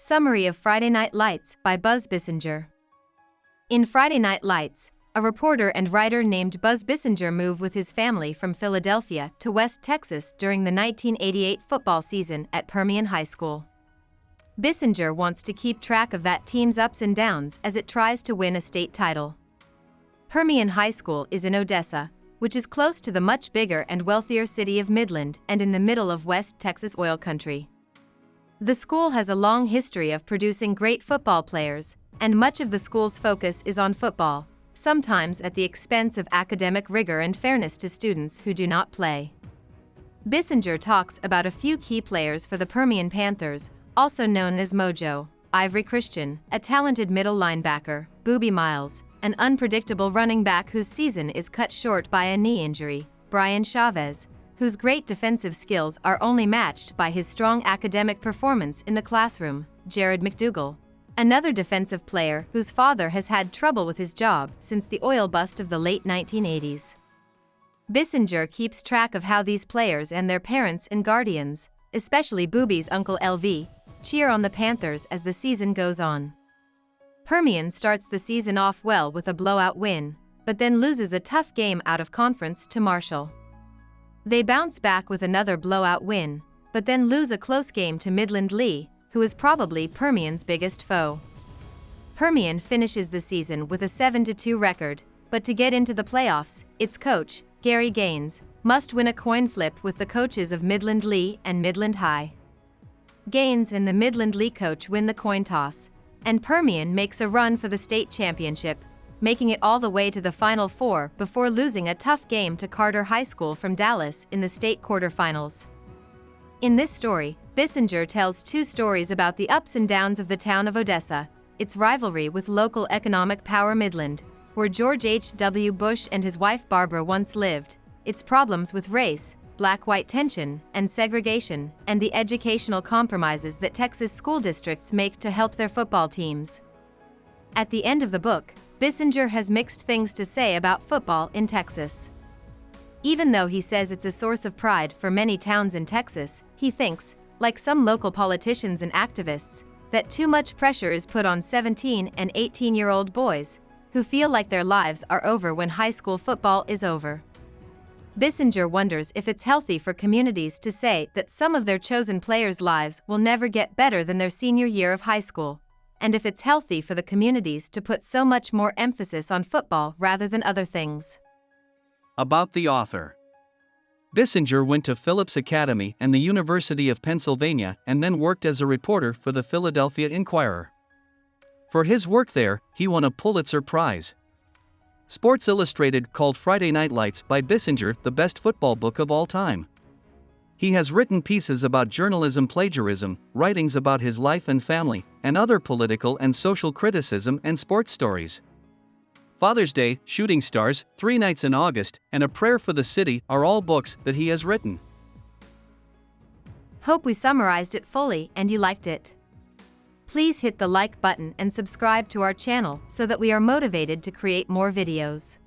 Summary of Friday Night Lights by Buzz Bissinger. In Friday Night Lights, a reporter and writer named Buzz Bissinger moved with his family from Philadelphia to West Texas during the 1988 football season at Permian High School. Bissinger wants to keep track of that team's ups and downs as it tries to win a state title. Permian High School is in Odessa, which is close to the much bigger and wealthier city of Midland and in the middle of West Texas oil country. The school has a long history of producing great football players, and much of the school's focus is on football, sometimes at the expense of academic rigor and fairness to students who do not play. Bissinger talks about a few key players for the Permian Panthers, also known as Mojo: Ivory Christian, a talented middle linebacker; Booby Miles, an unpredictable running back whose season is cut short by a knee injury; Brian Chavez, whose great defensive skills are only matched by his strong academic performance in the classroom; Jared McDougal, another defensive player whose father has had trouble with his job since the oil bust of the late 1980s. Bissinger keeps track of how these players and their parents and guardians, especially Booby's uncle LV, cheer on the Panthers as the season goes on. Permian starts the season off well with a blowout win, but then loses a tough game out of conference to Marshall. They bounce back with another blowout win, but then lose a close game to Midland Lee, who is probably Permian's biggest foe. Permian finishes the season with a 7-2 record, but to get into the playoffs, its coach, Gary Gaines, must win a coin flip with the coaches of Midland Lee and Midland High. Gaines and the Midland Lee coach win the coin toss, and Permian makes a run for the state championship, making it all the way to the Final Four before losing a tough game to Carter High School from Dallas in the state quarterfinals. In this story, Bissinger tells two stories about the ups and downs of the town of Odessa, its rivalry with local economic power Midland, where George H.W. Bush and his wife Barbara once lived, its problems with race, black-white tension, and segregation, and the educational compromises that Texas school districts make to help their football teams. At the end of the book, Bissinger has mixed things to say about football in Texas. Even though he says it's a source of pride for many towns in Texas, he thinks, like some local politicians and activists, that too much pressure is put on 17- and 18-year-old boys, who feel like their lives are over when high school football is over. Bissinger wonders if it's healthy for communities to say that some of their chosen players' lives will never get better than their senior year of high school, and if it's healthy for the communities to put so much more emphasis on football rather than other things. About the author. Bissinger went to Phillips Academy and the University of Pennsylvania and then worked as a reporter for the Philadelphia Inquirer. For his work there, he won a Pulitzer Prize. Sports Illustrated called Friday Night Lights by Bissinger the best football book of all time. He has written pieces about journalism plagiarism, writings about his life and family, and other political and social criticism and sports stories. Father's Day, Shooting Stars, 3 Nights in August, and A Prayer for the City are all books that he has written. Hope we summarized it fully and you liked it. Please hit the like button and subscribe to our channel so that we are motivated to create more videos.